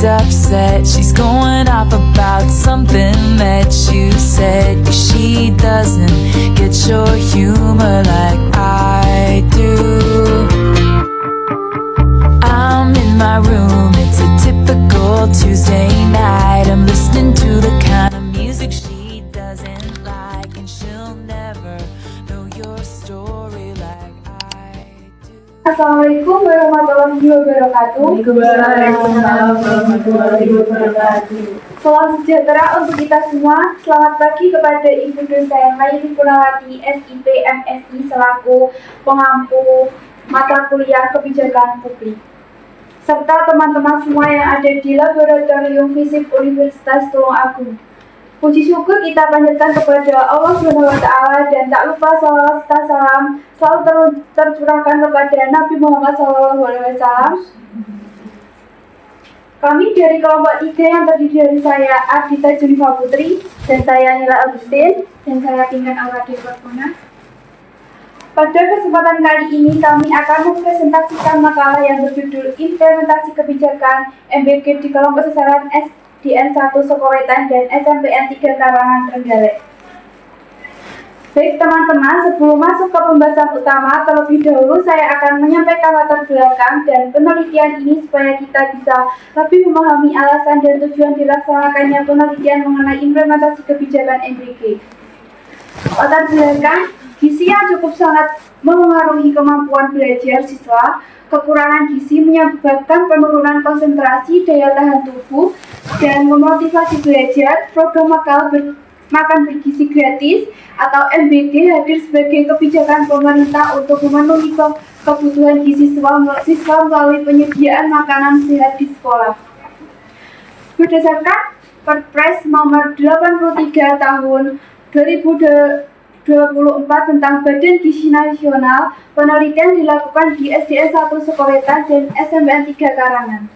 upset. She's going off about something that you said. She doesn't get your humor like I do. I'm in my room, it's a typical Tuesday night. I'm listening to the kind of music she doesn't like, and she'll never know your story like I do. Assalamualaikum warahmatullahi wabarakatuh. Waalaikumsalam warahmatullahi wabarakatuh. Salam sejahtera untuk kita semua. Selamat pagi kepada Ibu dosen Mayuri Purnawati, SIP MSI selaku pengampu mata kuliah kebijakan publik, serta teman-teman semua yang ada di Laboratorium Fisik Universitas Tulungagung. Puji syukur kita panjatkan kepada Allah SWT, dan tak lupa salawat serta salam selalu tercurahkan kepada Nabi Muhammad SAW. Kami dari kelompok 3 yang terdiri dari saya Ardita Junifa Putri, dan saya Nila Agustin, dan saya Tingkat Awadi Korpona. Pada kesempatan kali ini kami akan mempresentasikan makalah yang berjudul Implementasi Kebijakan MBG di Kelompok Sasaran SDN 1 Sokowetan dan SMPN 3 Karangan Trenggalek. Baik teman-teman, sebelum masuk ke pembahasan utama, terlebih dahulu saya akan menyampaikan latar belakang dan penelitian ini supaya kita bisa lebih memahami alasan dan tujuan dilaksanakannya penelitian mengenai implementasi kebijakan MBG. Latar belakang, gizi yang cukup sangat memengaruhi kemampuan belajar siswa. Kekurangan gizi menyebabkan penurunan konsentrasi, daya tahan tubuh, dan memotivasi belajar. Program makan bergizi gratis atau MBG hadir sebagai kebijakan pemerintah untuk memenuhi kebutuhan gizi siswa melalui penyediaan makanan sehat di sekolah. Berdasarkan Perpres nomor 83 tahun 2024 tentang Badan Gizi Nasional, penelitian dilakukan di SDN 1 Sokowetan dan SMPN 3 Karangan.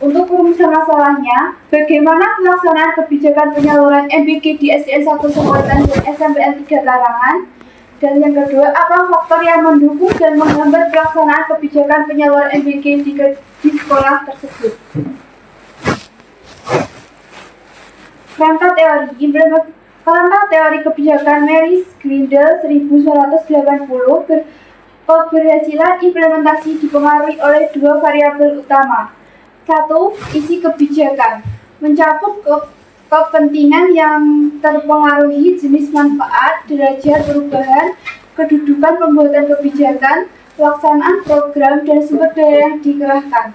Untuk rumusan masalahnya, bagaimana pelaksanaan kebijakan penyaluran MBG di SDN 1 Sokowetan dan SMPN 3 Karangan? Dan yang kedua, apa faktor yang mendukung dan menghambat pelaksanaan kebijakan penyaluran MBG di sekolah tersebut? Kerangka teori kebijakan Maris Grindel 1980 keberhasilan implementasi dipengaruhi oleh dua variabel utama. 1. Isi kebijakan mencakup kepentingan yang terpengaruhi, jenis manfaat, derajat perubahan, kedudukan pembuatan kebijakan, pelaksanaan program, dan sumber daya yang dikerahkan.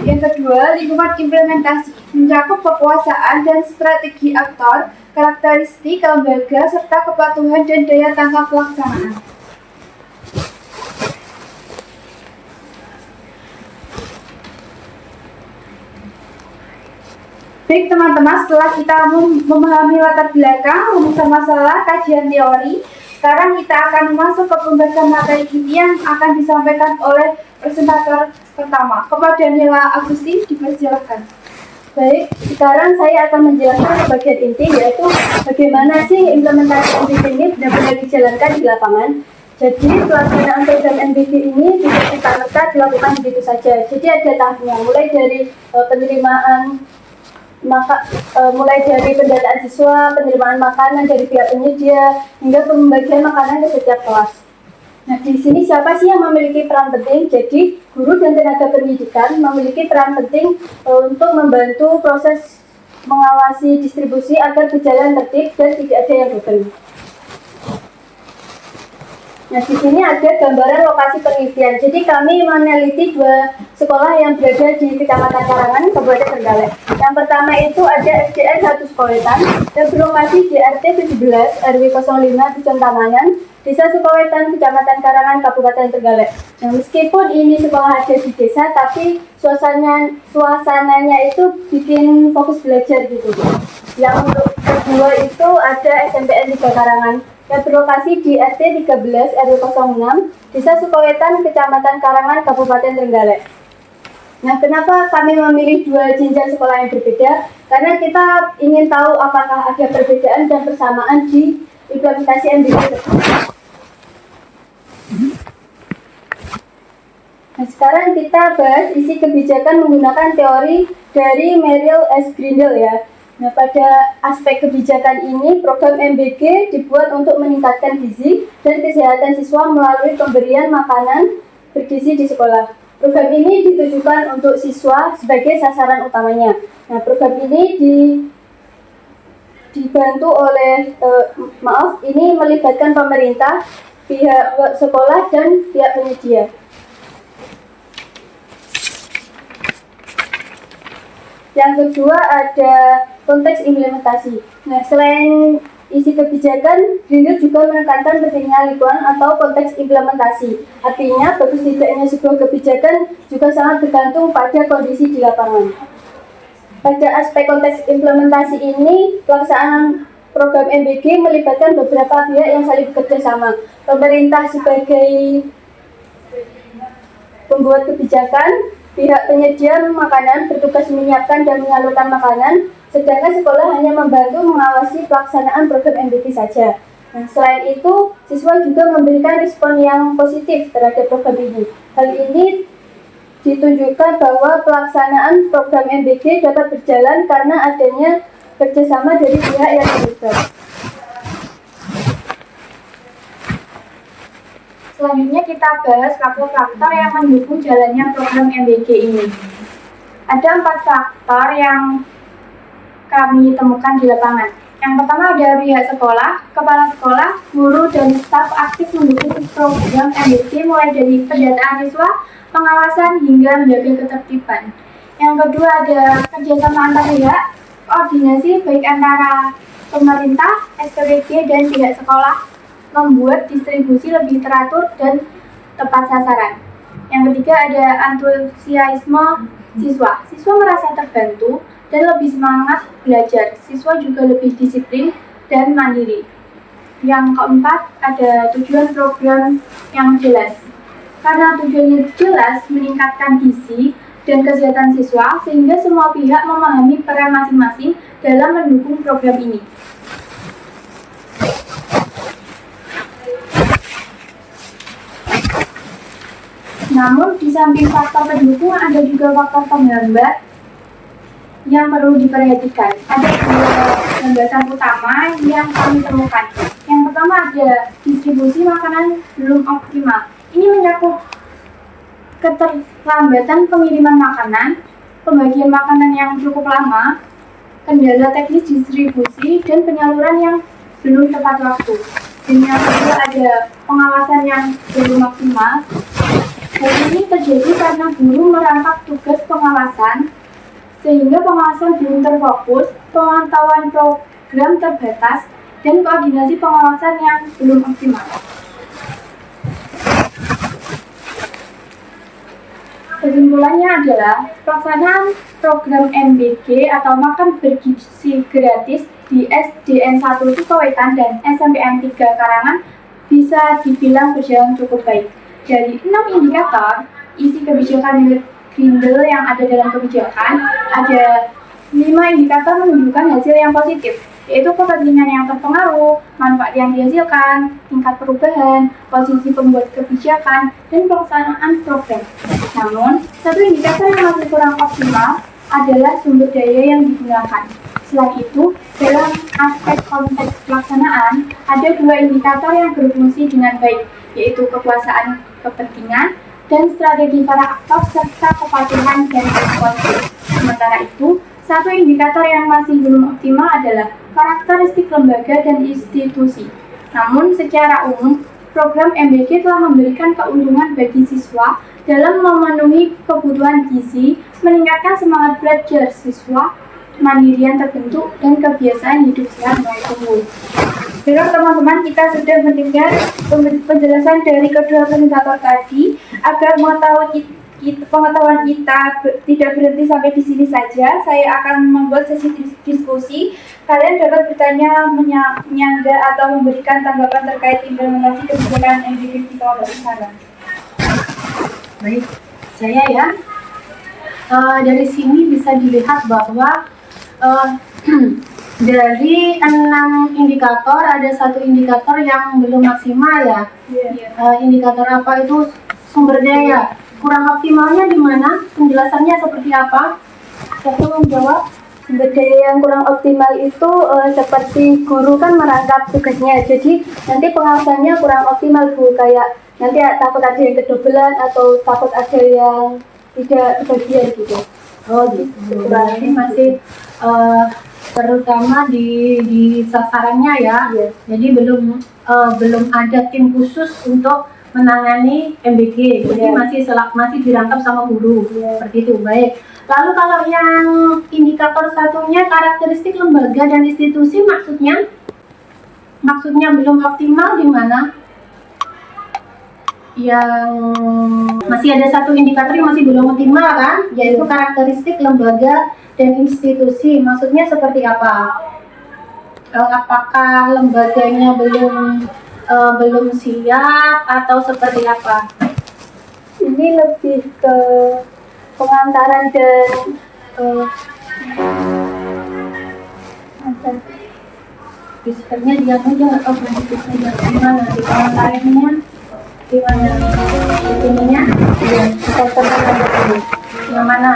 Yang kedua, lingkungan implementasi mencakup kekuasaan dan strategi aktor, karakteristik lembaga, serta kepatuhan dan daya tangkap pelaksanaan. Baik teman-teman, setelah kita memahami latar belakang, rumusan masalah, kajian teori, sekarang kita akan masuk ke pembahasan materi inti yang akan disampaikan oleh presentator pertama. Kepada Nila Agustin, dipersilakan. Baik, sekarang saya akan menjelaskan bagian inti, yaitu bagaimana sih implementasi MBG ini benar-benar dijalankan di lapangan. Jadi pelaksanaan program MBG ini bisa serta-merta dilakukan begitu saja. Jadi ada tahapnya, mulai dari penerimaan mulai dari pendataan siswa, penerimaan makanan dari pihak penyedia, hingga pembagian makanan ke setiap kelas. Nah, di sini siapa sih yang memiliki peran penting? Jadi, guru dan tenaga pendidikan memiliki peran penting untuk membantu proses mengawasi distribusi agar berjalan tertib dan tidak ada yang gagal. Nah, di sini ada gambaran lokasi penelitian. Jadi kami meneliti dua sekolah yang berada di Kecamatan Karangan, Kabupaten Trenggalek. Yang pertama itu ada SDN 1 Sokowetan yang berlokasi di RT 17 RW 05 Dusun Tamangan, Desa Sokowetan, Kecamatan Karangan, Kabupaten Trenggalek. Nah, meskipun ini sekolah ada di desa, tapi suasananya itu bikin fokus belajar gitu. Yang untuk kedua itu ada SMPN 3 Karangan yang berlokasi di RT 13 RW 06 Desa Sokowetan, Kecamatan Karangan, Kabupaten Trenggalek. Nah, kenapa kami memilih dua jenjang sekolah yang berbeda? Karena kita ingin tahu apakah ada perbedaan dan persamaan di implementasi MBG. Nah, sekarang kita bahas isi kebijakan menggunakan teori dari Merrill S. Grindle ya. Nah, pada aspek kebijakan ini, program MBG dibuat untuk meningkatkan gizi dan kesehatan siswa melalui pemberian makanan bergizi di sekolah. Program ini ditujukan untuk siswa sebagai sasaran utamanya. Nah, program ini dibantu oleh, ini melibatkan pemerintah, pihak sekolah, dan pihak penyedia. Yang kedua ada konteks implementasi. Nah, selain isi kebijakan, Grindle juga menekankan pentingnya lingkungan atau konteks implementasi. Artinya, bagus tidaknya sebuah kebijakan juga sangat bergantung pada kondisi di lapangan. Pada aspek konteks implementasi ini, pelaksanaan program MBG melibatkan beberapa pihak yang saling bekerja sama. Pemerintah sebagai pembuat kebijakan, pihak penyedia makanan bertugas menyiapkan dan menyalurkan makanan, sedangkan sekolah hanya membantu mengawasi pelaksanaan program MBG saja. Nah, selain itu, siswa juga memberikan respon yang positif terhadap program ini. Hal ini ditunjukkan bahwa pelaksanaan program MBG dapat berjalan karena adanya kerjasama dari pihak yang terlibat. Selanjutnya kita bahas faktor-faktor yang mendukung jalannya program MBG ini. Ada 4 faktor yang kami temukan di lapangan. Yang pertama ada pihak sekolah, kepala sekolah, guru, dan staf aktif mendukung program MBG mulai dari pendataan siswa, pengawasan, hingga menjaga ketertiban. Yang kedua ada kerjasama antar pihak, koordinasi baik antara pemerintah, SPPG, dan pihak sekolah, membuat distribusi lebih teratur dan tepat sasaran. Yang ketiga ada antusiasme siswa. Siswa merasa terbantu dan lebih semangat belajar. Siswa juga lebih disiplin dan mandiri. Yang keempat ada tujuan program yang jelas. Karena tujuannya jelas meningkatkan gizi dan kesehatan siswa, sehingga semua pihak memahami peran masing-masing dalam mendukung program ini. Namun, di samping faktor pendukung, ada juga faktor penghambat yang perlu diperhatikan. Ada 2 hambatan utama yang kami temukan. Yang pertama ada distribusi makanan belum optimal. Ini mencakup keterlambatan pengiriman makanan, pembagian makanan yang cukup lama, kendala teknis distribusi, dan penyaluran yang belum tepat waktu. Dan yang kedua ada pengawasan yang belum maksimal. Hal ini terjadi karena guru merangkap tugas pengawasan, sehingga pengawasan belum terfokus, pemantauan program terbatas, dan koordinasi pengawasan yang belum optimal. Kesimpulannya adalah pelaksanaan program MBG atau makan bergizi gratis di SDN 1 Sukawetan dan SMPN 3 Karangan bisa dibilang berjalan cukup baik. Dari 6 indikator isi kebijakan Grindle yang ada dalam kebijakan, ada 5 indikator menunjukkan hasil yang positif, yaitu kepentingan yang terpengaruh, manfaat yang dihasilkan, tingkat perubahan, posisi pembuat kebijakan, dan pelaksanaan program. Namun, satu indikator yang masih kurang optimal adalah sumber daya yang digunakan. Selain itu, dalam aspek konteks pelaksanaan, ada 2 indikator yang berfungsi dengan baik, yaitu kekuasaan kepentingan dan strategi para aktor serta kepatuhan dan responsif. Sementara itu, satu indikator yang masih belum optimal adalah karakteristik lembaga dan institusi. Namun, secara umum, program MBG telah memberikan keuntungan bagi siswa dalam memenuhi kebutuhan gizi, meningkatkan semangat belajar siswa, mandirian terbentuk, dan kebiasaan hidup sehat mulai tumbuh. Baiklah teman-teman, kita sudah mendengar penjelasan dari kedua presentator tadi. Agar pengetahuan kita tidak berhenti sampai di sini saja, saya akan membuat sesi diskusi. Kalian dapat bertanya, menyangga, atau memberikan tanggapan terkait implementasi kebijakan MBG di kelompok sana. Baik, saya ya. Dari sini bisa dilihat bahwa dari 6 indikator ada 1 indikator yang belum maksimal ya. Indikator apa itu? Sumber daya. kurang optimalnya di mana? Penjelasannya seperti apa? Siapa yang menjawab? Sumber daya yang kurang optimal itu seperti guru kan merangkap tugasnya, jadi nanti pengawasannya kurang optimal Bu, kayak nanti takut ada yang kedobelan atau takut ada yang tidak kebagian gitu. Oh gitu. Berarti masih terutama di sasarannya ya. Iya. Jadi belum ada tim khusus untuk menangani MBG. Jadi Iya. masih dirangkap sama guru. Iya. Seperti itu. Baik. Lalu kalau yang indikator satunya karakteristik lembaga dan institusi maksudnya belum optimal di mana? Yang masih ada satu indikator yang masih belum optimal kan, yaitu karakteristik lembaga dan institusi. Maksudnya seperti apa? Apakah lembaganya belum siap atau seperti apa? Ini lebih ke pengantaran dan Biskernya dia aja nggak tahu biskernya gimana di pengantarannya, gimana ininya? ya, keterlambatan ini. Yang mana?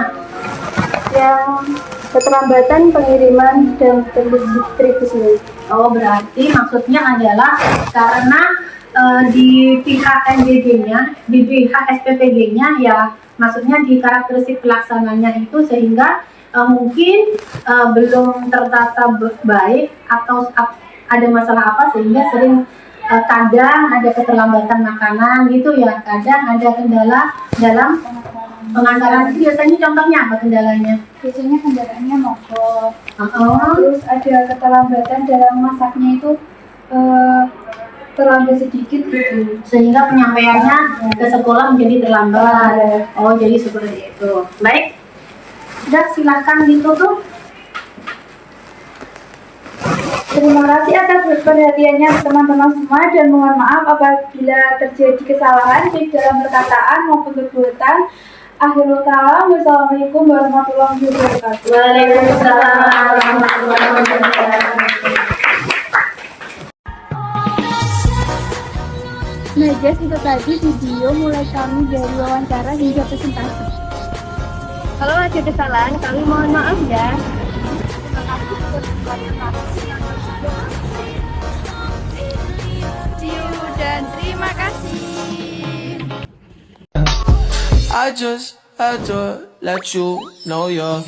Yang keterlambatan pengiriman dan distribusi. Oh, berarti maksudnya adalah karena di pihak MBG-nya, di pihak SPPG-nya ya, maksudnya di karakteristik pelaksananya itu sehingga mungkin belum tertata baik atau ada masalah apa sehingga sering kadang ada keterlambatan makanan gitu ya, kadang ada kendala dalam pengantaran. Itu biasanya contohnya apa kendalanya? Biasanya kendaraannya mogok. Oh, Terus ada keterlambatan dalam masaknya itu terlambat sedikit gitu. sehingga penyampaiannya ke sekolah menjadi terlambat. Oh, jadi seperti itu. Baik. Udah, silahkan ditutup. Terima kasih atas perhatiannya teman-teman semua dan mohon maaf apabila terjadi kesalahan baik dalam perkataan maupun perbuatan. Akhirul kalam, wassalamualaikum warahmatullahi wabarakatuh. Waalaikumsalam warahmatullahi wabarakatuh. Nah guys, itu tadi video mulai kami dari wawancara hingga presentasi. Kalau ada kesalahan, kami mohon maaf ya. See you dan terima kasih. I just had to let you know you're